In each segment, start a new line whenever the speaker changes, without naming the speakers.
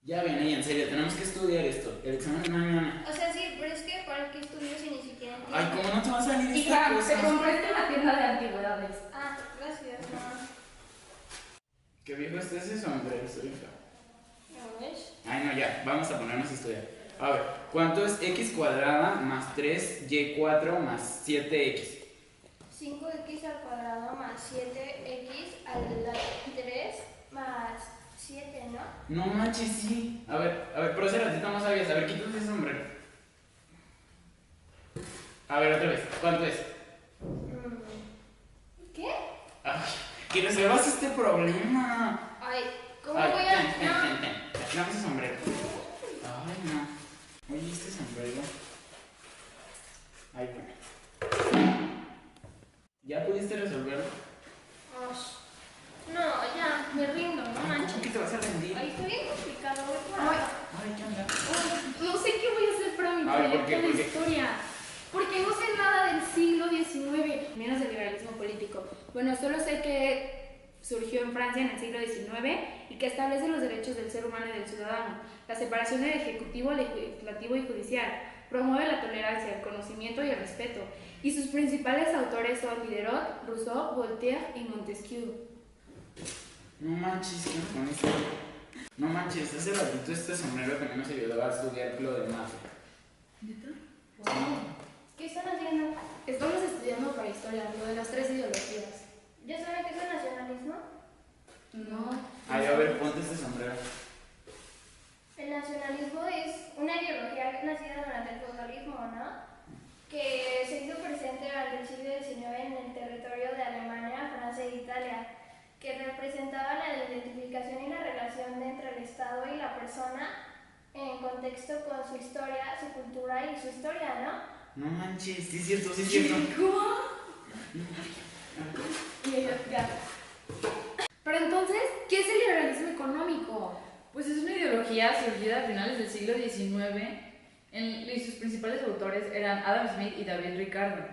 Ya viene, en serio, tenemos que estudiar esto. El examen es mañana.
O sea, sí, pero es que ¿para qué estudio si ni siquiera
Ay,
entiendo?
¿cómo no te va a salir esta
Hija, te
cosa?
compré en la tienda de antigüedades.
Ah, gracias, mamá.
Qué viejo está ese sombrero, su hija.
¿No ves?
Ay, no, ya, vamos a ponernos a estudiar. A ver, ¿cuánto es x cuadrada más 3y4 más 7x?
5x al cuadrado más 7x a la 3 más 7, ¿no?
No manches, sí. A ver, pero ese ratito no sabías. A ver, quítate ese sombrero. A ver, otra vez, ¿cuánto es?
¿Qué?
Ay, que resuelvas este problema.
Ay, ¿cómo
Ay,
voy
ten,
a...?
ten,
No.
ten, ten. Dame ese sombrero. Ay, no. Oye, este sombrero. Ay, bueno. ¿Ya pudiste resolverlo?
No, ya, me rindo, no
Ay,
manches.
¿cómo que te vas a rendir?
Ay, está bien complicado, voy por
Ay,
acá.
Ay, ¿qué onda?
no sé qué voy a hacer para mi
A ver, ¿por
proyecto
qué?
de historia. Porque no sé nada del siglo XIX, menos del liberalismo político. Bueno, solo sé que surgió en Francia en el siglo XIX y que establece los derechos del ser humano y del ciudadano, la separación del ejecutivo, legislativo y judicial, promueve la tolerancia, el conocimiento y el respeto. Y sus principales autores son Diderot, Rousseau, Voltaire y Montesquieu.
No manches, ¿qué me pones? No manches, hace ratito este sombrero también nos ayudaba a estudiar lo de magia.
¿Qué están haciendo?
Estamos estudiando para historia, lo de las tres ideologías.
¿Ya saben qué es el nacionalismo?
No.
Ay, a ver, ponte este sombrero.
El nacionalismo es una ideología nacida durante el feudalismo, ¿no? Que se hizo presente durante el siglo XIX en el territorio de Alemania, Francia e Italia, que representaba la identificación y la relación entre el Estado y la persona en contexto con su historia, su cultura y su historia, ¿no?
No manches, sí es cierto, sí es cierto.
¿Cómo? Ya. Pero entonces, ¿qué es el liberalismo económico?
Pues es una ideología surgida a finales del siglo XIX y sus principales autores eran Adam Smith y David Ricardo.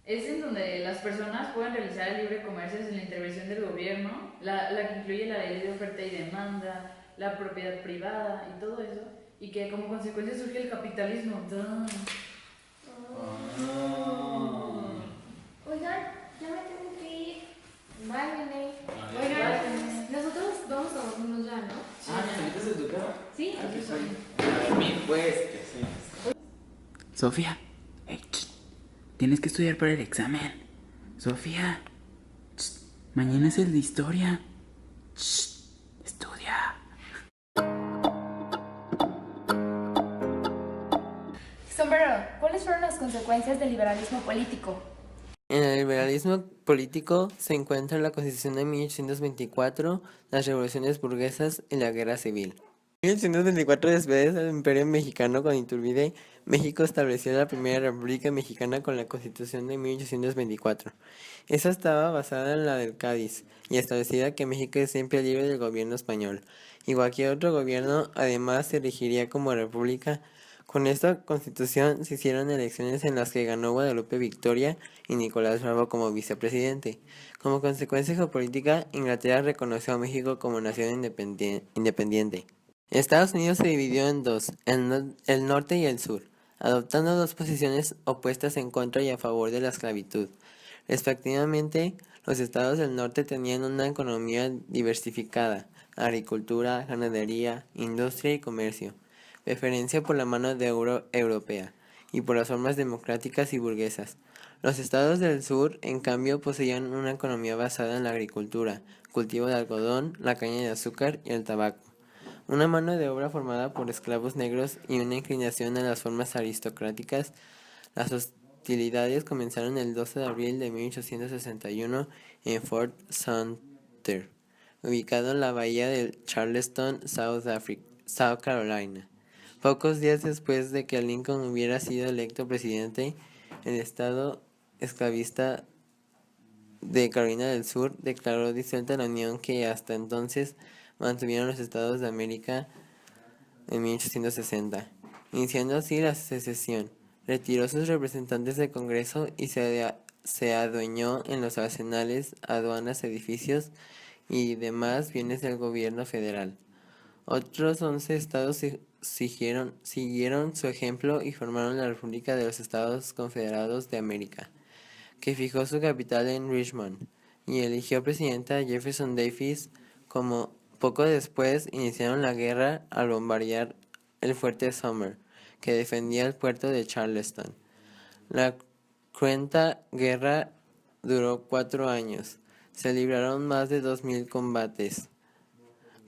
Es en donde las personas pueden realizar el libre comercio sin la intervención del gobierno, la que incluye la ley de oferta y demanda, la propiedad privada y todo eso, y que como consecuencia surge el capitalismo. ¡Duh!
Oigan, ya me tengo que ir.
Bye, Nene.
Vale.
Oigan, nosotros vamos a dormirnos ya, ¿no?
Ah, ¿te metes de tu casa?
Sí, aquí estoy.
A dormir, pues. Que sí. Sofía, hey, tienes que estudiar para el examen. Sofía, mañana es el de historia. Estudia.
Sombrero, ¿cuáles fueron las consecuencias del liberalismo político?
En el liberalismo político se encuentra la Constitución de 1824, las revoluciones burguesas y la Guerra Civil. En 1824, después del Imperio Mexicano con Iturbide, México estableció la primera República Mexicana con la Constitución de 1824. Esta estaba basada en la del Cádiz y establecía que México es siempre libre del gobierno español, y cualquier otro gobierno además se regiría como república. Con esta constitución se hicieron elecciones en las que ganó Guadalupe Victoria y Nicolás Bravo como vicepresidente. Como consecuencia geopolítica, Inglaterra reconoció a México como nación independiente. Estados Unidos se dividió en dos, el norte y el sur, adoptando dos posiciones opuestas en contra y a favor de la esclavitud. Respectivamente, los estados del norte tenían una economía diversificada, agricultura, ganadería, industria y comercio, preferencia por la mano de obra europea y por las formas democráticas y burguesas. Los estados del sur, en cambio, poseían una economía basada en la agricultura, cultivo de algodón, la caña de azúcar y el tabaco, una mano de obra formada por esclavos negros y una inclinación a las formas aristocráticas. Las hostilidades comenzaron el 12 de abril de 1861 en Fort Sumter, ubicado en la bahía de Charleston, South Carolina. Pocos días después de que Lincoln hubiera sido electo presidente, el estado esclavista de Carolina del Sur declaró disuelta la unión que hasta entonces mantuvieron los Estados de América en 1860, iniciando así la secesión. Retiró sus representantes del Congreso y se adueñó en los arsenales, aduanas, edificios y demás bienes del gobierno federal. Otros 11 estados siguieron su ejemplo y formaron la República de los Estados Confederados de América, que fijó su capital en Richmond y eligió presidente a Jefferson Davis. Como poco después iniciaron la guerra al bombardear el fuerte Sumter, que defendía el puerto de Charleston. La cruenta guerra duró 4 años. Se libraron más de 2000 combates.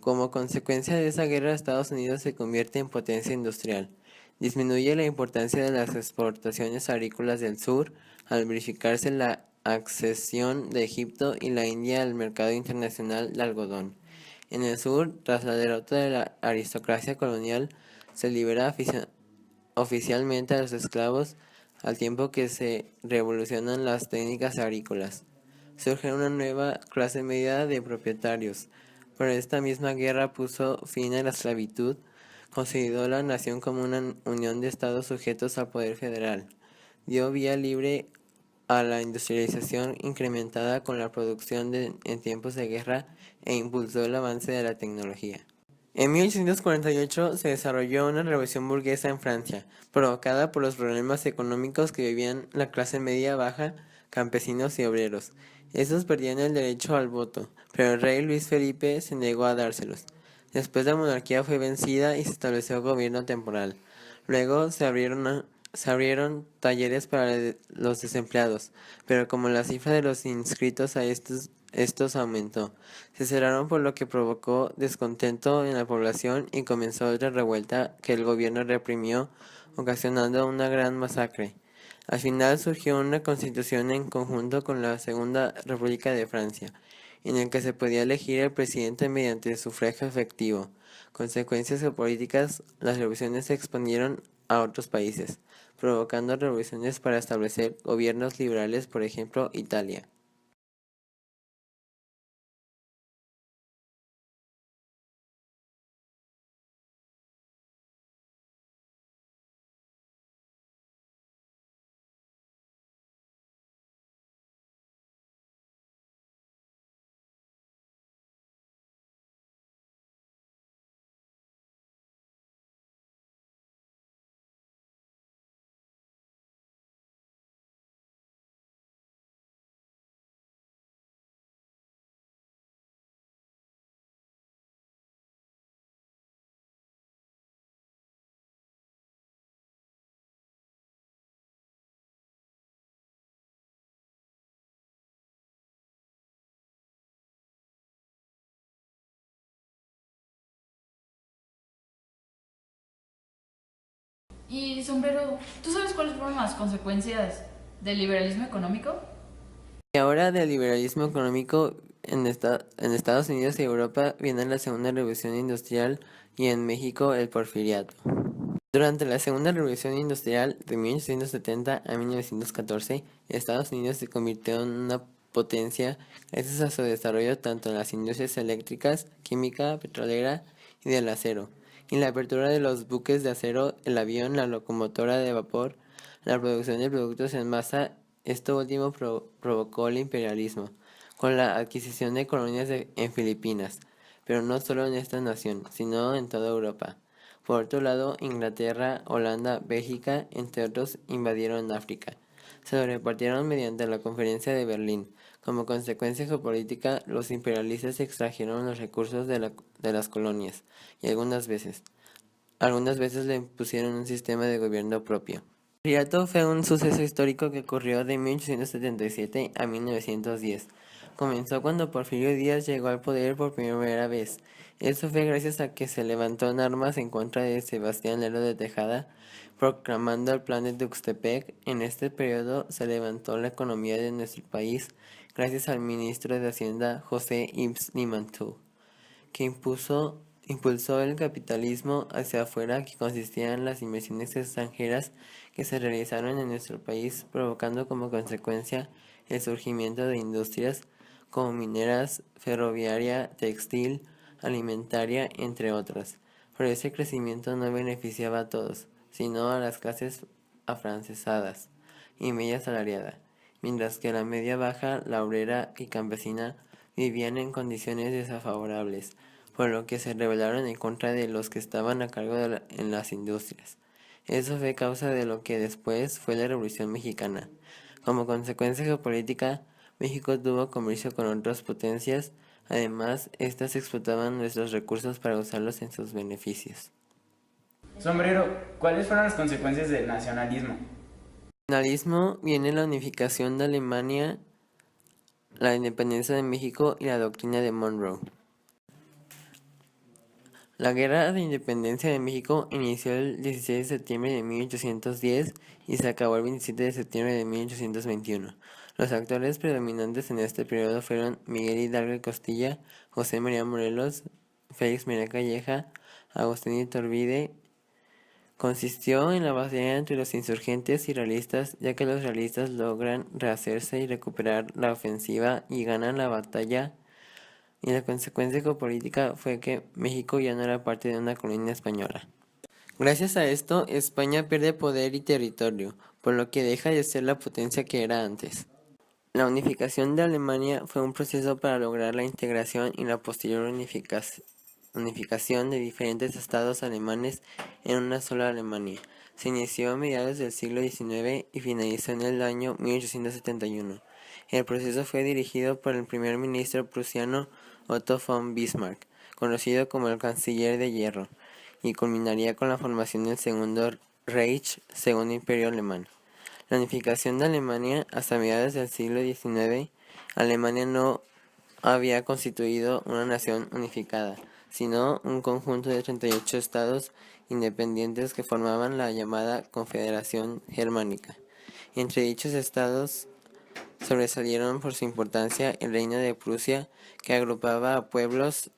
Como consecuencia de esa guerra, Estados Unidos se convierte en potencia industrial. Disminuye la importancia de las exportaciones agrícolas del sur al verificarse la accesión de Egipto y la India al mercado internacional de algodón. En el sur, tras la derrota de la aristocracia colonial, se libera oficialmente a los esclavos al tiempo que se revolucionan las técnicas agrícolas. Surge una nueva clase media de propietarios, pero esta misma guerra puso fin a la esclavitud, consolidó la nación como una unión de estados sujetos al poder federal, dio vía libre a la industrialización incrementada con la producción en tiempos de guerra e impulsó el avance de la tecnología. En 1848 se desarrolló una revolución burguesa en Francia, provocada por los problemas económicos que vivían la clase media baja, campesinos y obreros. Estos perdían el derecho al voto, pero el rey Luis Felipe se negó a dárselos. Después la monarquía fue vencida y se estableció gobierno temporal. Luego se abrieron talleres para los desempleados, pero como la cifra de los inscritos a estos aumentó, se cerraron, por lo que provocó descontento en la población y comenzó otra revuelta que el gobierno reprimió, ocasionando una gran masacre. Al final surgió una constitución en conjunto con la Segunda República de Francia, en el que se podía elegir el presidente mediante sufragio efectivo. Consecuencias geopolíticas: las revoluciones se expandieron a otros países, provocando revoluciones para establecer gobiernos liberales, por ejemplo, Italia.
Y sombrero, ¿tú sabes cuáles fueron las consecuencias del liberalismo económico?
Y ahora del liberalismo económico en Estados Unidos y Europa viene la Segunda Revolución Industrial y en México el Porfiriato. Durante la Segunda Revolución Industrial de 1870 a 1914, Estados Unidos se convirtió en una potencia gracias a su desarrollo tanto en las industrias eléctricas, química, petrolera y del acero, y la apertura de los buques de acero, el avión, la locomotora de vapor, la producción de productos en masa. Esto último provocó el imperialismo, con la adquisición de colonias en Filipinas, pero no solo en esta nación, sino en toda Europa. Por otro lado, Inglaterra, Holanda, Bélgica, entre otros, invadieron África. Se lo repartieron mediante la Conferencia de Berlín. Como consecuencia geopolítica, los imperialistas extrajeron los recursos de las colonias y algunas veces le impusieron un sistema de gobierno propio. El Porfiriato fue un suceso histórico que ocurrió de 1877 a 1910. Comenzó cuando Porfirio Díaz llegó al poder por primera vez. Esto fue gracias a que se levantó en armas en contra de Sebastián Lerdo de Tejada, proclamando el Plan de Tuxtepec. En este periodo se levantó la economía de nuestro país gracias al ministro de Hacienda José Ibs Limantour, que impulsó el capitalismo hacia afuera, que consistía en las inversiones extranjeras que se realizaron en nuestro país, provocando como consecuencia el surgimiento de industrias como mineras, ferroviaria, textil, alimentaria, entre otras. Pero ese crecimiento no beneficiaba a todos, sino a las clases afrancesadas y media asalariada, mientras que la media baja, la obrera y campesina vivían en condiciones desfavorables. por lo que se rebelaron en contra de los que estaban a cargo en las industrias. Eso fue causa de lo que después fue la Revolución Mexicana. Como consecuencia geopolítica, México tuvo comercio con otras potencias, además, estas explotaban nuestros recursos para usarlos en sus beneficios.
Sombrero, ¿cuáles fueron las consecuencias del nacionalismo?
Nacionalismo viene la unificación de Alemania, la independencia de México y la doctrina de Monroe. La Guerra de Independencia de México inició el 16 de septiembre de 1810 y se acabó el 27 de septiembre de 1821. Los actores predominantes en este periodo fueron Miguel Hidalgo y Costilla, José María Morelos, Félix María Calleja, Agustín Iturbide. Consistió en la batalla entre los insurgentes y realistas, ya que los realistas logran rehacerse y recuperar la ofensiva y ganan la batalla, y la consecuencia geopolítica fue que México ya no era parte de una colonia española. Gracias a esto, España pierde poder y territorio, por lo que deja de ser la potencia que era antes. La unificación de Alemania fue un proceso para lograr la integración y la posterior unificación de diferentes estados alemanes en una sola Alemania. Se inició a mediados del siglo XIX y finalizó en el año 1871. El proceso fue dirigido por el primer ministro prusiano Otto von Bismarck, conocido como el Canciller de Hierro, y culminaría con la formación del Segundo Reich, Segundo Imperio Alemán. La unificación de Alemania hasta mediados del siglo XIX, Alemania no había constituido una nación unificada, sino un conjunto de 38 estados independientes que formaban la llamada Confederación Germánica. Entre dichos estados sobresalieron por su importancia el Reino de Prusia, que agrupaba a pueblos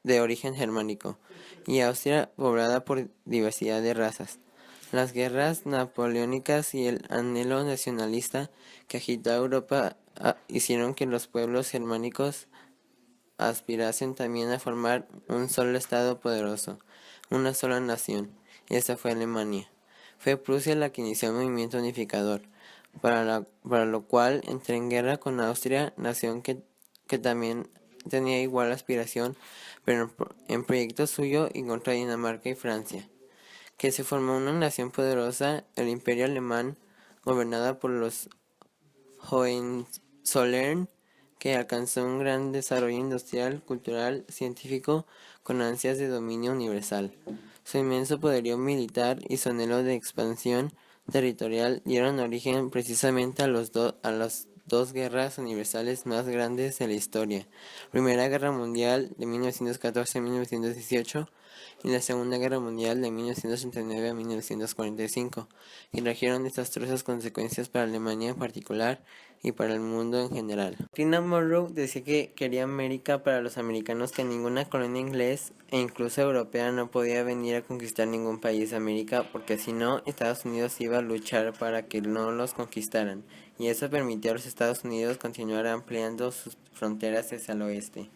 de origen germánico, y Austria, poblada por diversidad de razas. Las guerras napoleónicas y el anhelo nacionalista que agitó a Europa hicieron que los pueblos germánicos aspirasen también a formar un solo estado poderoso, una sola nación. Esta fue Alemania. Fue Prusia la que inició el movimiento unificador, para lo cual entró en guerra con Austria, nación que también tenía igual aspiración, pero en proyecto suyo, y contra Dinamarca y Francia. Que se formó una nación poderosa, el Imperio Alemán, gobernada por los Hohenzollern, que alcanzó un gran desarrollo industrial, cultural, científico, con ansias de dominio universal. Su inmenso poderío militar y su anhelo de expansión territorial dieron origen precisamente a las dos guerras universales más grandes de la historia: Primera Guerra Mundial de 1914 a 1918 y la Segunda Guerra Mundial de 1939 a 1945, que trajeron desastrosas consecuencias para Alemania en particular y para el mundo en general. Tina Monroe decía que quería América para los americanos, que ninguna colonia inglés e incluso europea no podía venir a conquistar ningún país de América, porque si no, Estados Unidos iba a luchar para que no los conquistaran, y eso permitió a los Estados Unidos continuar ampliando sus fronteras hacia el oeste,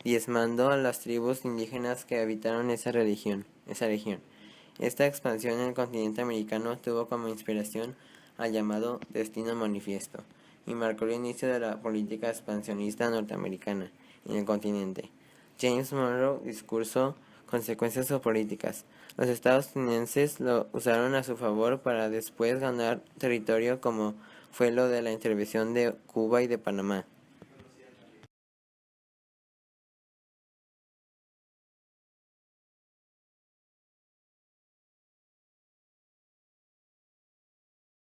diezmando a las tribus indígenas que habitaron esa región. Esta expansión en el continente americano tuvo como inspiración al llamado Destino Manifiesto, y marcó el inicio de la política expansionista norteamericana en el continente. James Monroe discurso Consecuencias geopolíticas. Los estadounidenses lo usaron a su favor para después ganar territorio, como fue lo de la intervención de Cuba y de Panamá.